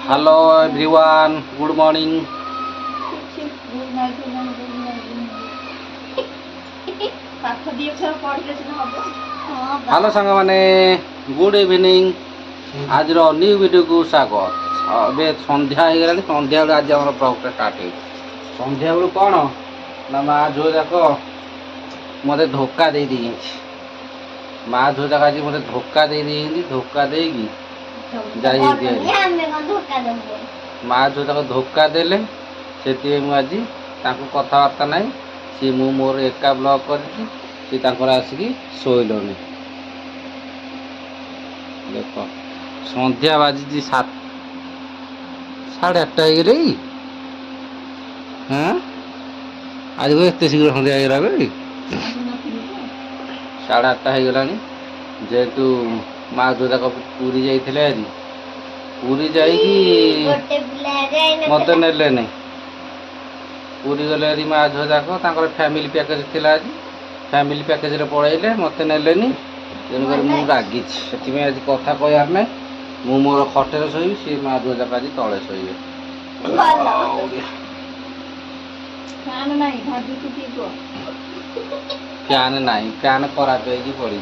Hello everyone good morning hello सांग माने good evening आज न्यू वीडियो को स्वागत। अबे संध्या हो गला संध्या आज आम ब्लॉग स्टार्ट है। संध्या बेलू कौन ना माँ झो जाक मत धोखा दे दी माँ झो जाक आज मत धोखा दे धोखा देगी माँ जो तक धोखा देले से मुझे कथबार्ता ना सी मु मोर एका ब्लॉग कर आसिकी शोलनि देख संध्या बाजी 7:30 हो गई। हाँ आज को एत शीघ्र संध्या हो गला 8:30 हो गला जेहेतु माँ जो तक पूरी जाइए आज पूरी जाइकी मत नेले नहीं पूरी गले माँ झुआ जाक फैमिली पैकेज थी आज फैमिली पैकेज पड़े मत नेले तेणुक मुझे रागी से आज कथा कहार ना मु मोर खटे शोबी सी माँ झुआ जाक आज तले शोबे फैन ना फैन खराब पड़ी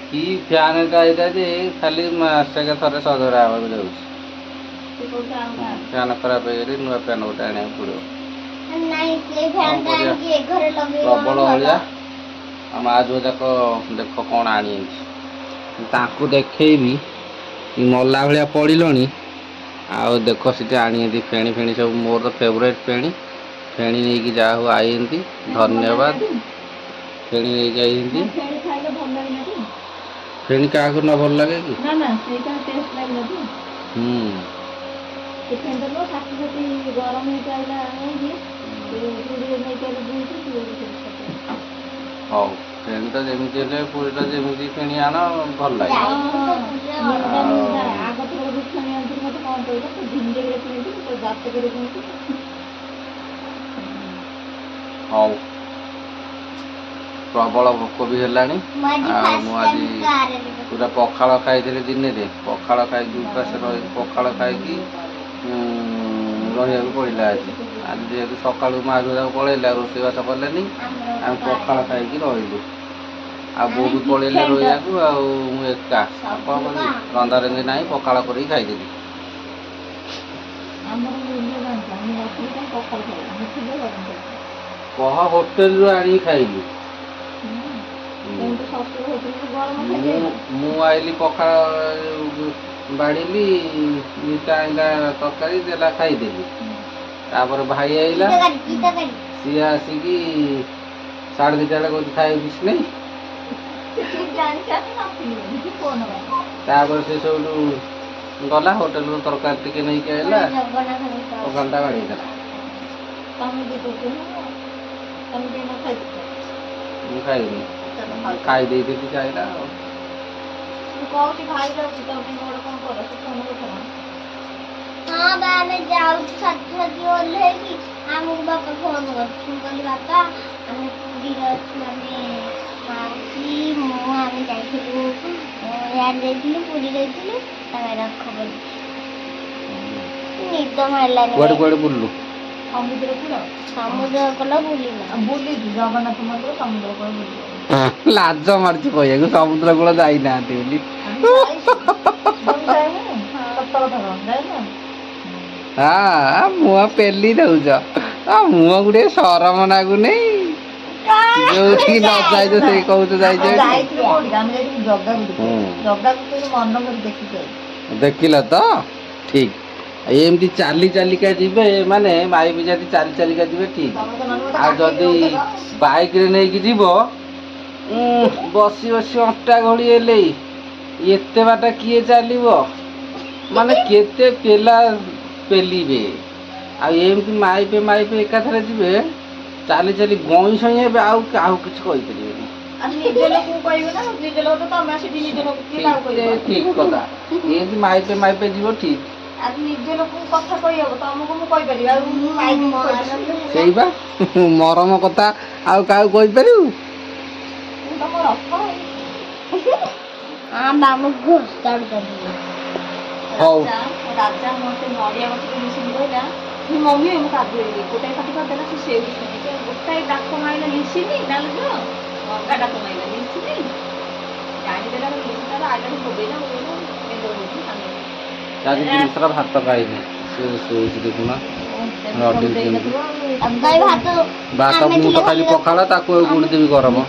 कि फैन टाइटा जे खाली मासके थरे सजड़ा जाऊँ फैन खराब हो नुआ फैन गोटे आने पड़ो प्रबल भाया माँ झुआ जाक देख कौन आनी देखी मला भाया पड़िलनी आउ देख सीटे आनी फेणी फेणी सब मोर तो फेवरेट फेणी फेणी नहीं जा हो आई धन्यवाद फेणी नहीं आई फेणी क्या न भल लगे कि हाँ फेणी तो जमी पूरीटा जमी फेणी आन भल लगे हाँ प्रबल भोक भी है आज पूरा पखाड़ खाई दिन में पखाड़ खाई पखाड़ खाई रहा पड़ा आज आज जेहतु सका माँ झुआ पलैला रोषेईबास कले आम पखाड़ खाई रही आ बो भी पलैले रहा एका कौन रंधा रंधी ना पखाड़ कर खाईदेली कह होटेल रू आनी खाइली मु आइली पखाड़ बाड़ी मीठा आईला तरकारी देला खाईदेली तापर भाई आईला सी आसिकी 2:30 बेले खाई किस नहीं तापर से सब गला होटेल रू तरकारी टिके नहीं आइला पखाड़ा बाड़ी देला खाइनी खाई दे आईला हाँ बाबा जाऊ साथी ओल्हेकी आमको बापा फोन कर बापा आम पूरी मासी मुझे जाइलु यार पूरी जाइलु खबर निद मार बुल्लु समुद्र कला बुली जगन्नाथ मंदिर समुद्र कूल लाज मार्च कह समुद्र कूल जाना हाँ मुह पेली दौच मुह गोटे सरम लगुनि जो न जाए से कहूँ देखिल तो ठीक एमती चाली चालिका जीवे माने माई भी जब चाली चालिका जीवे ठीक आ जदि बाइक रे नहीं जीव बसी बसी अंटा घोड़ी एले एते बाटा किए चलो माने केते पेला पेलिबे आमती माइपे एकाथरे जीवे चाली चाली गई सही हे आउ किसी ठीक कथा एमती माइपे जीव ठीक मरम कथा आउ क्या ଆମକୁ ଘୋଷାଡି କରିବେ। ହଉ ରାଜା ମତେ ନଡ଼ିଆ ଗଛରେ ମିଶିକି କହିଲା ମମି ମୁଁ କାଦୁଏଲି ଗୋଟାଏ କାଟି କରିଦେଲା ସେ ସେଉ ଶୁଣିଛି ଗୋଟାଏ ଡାକ ମାଇଲା ଲିସିନି ନାଲୁଝ ଅଙ୍କା ଡାକ ମାଇଲା ଲିସିନି ଜାଣିଦେଲା ଲିସିଟାର ଆଇଲାଠୁ ବୋବେଇଲା ଆଜି ଜିନିଷଟା ଭାତ ଖାଇନି ସେ ଶୋଇଛି ଦେଖୁନ ରଡି କେମିତି ଭାଇ ଭାତ ଭାତ ମୁଁ ତ ଖାଲି ପଖାଳ ତାକୁ ଗୁଡ଼ି ଦେବି ଗରମ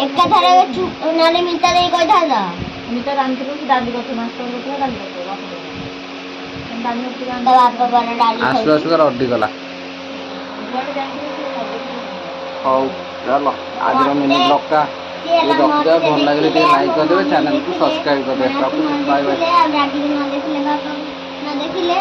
ଏକାଥରେ ନହେଲେ ମିତା ଦେଇ କହିଥାନ୍ତା। ମିତା ରାନ୍ଧିଥିଲୁ କି ଡାଲି କରିଥିଲୁ ମାଛ କରିଥିଲା ଡାଲି କରିଥିଲୁ ଡାଲି ତା ବାପା ପରେ ଡାଲି ଆସୁ ଆସୁକା ରଡି ଗଲା। ହଉ ଚାଲ ଆଜିର ମିନି ବ୍ଲଗଟା ରଖିଦେବା। ଭଲ ଲାଗିଲେ ଟିକେ ଲାଇକ୍ କରିଦେବେ, ଚ୍ୟାନେଲକୁ ସବସ୍କ୍ରାଇବ୍ କରିଦେବେ। ରଖୁଛି, ବାଏ ବାଏ। ନ ଦେଖିଲେ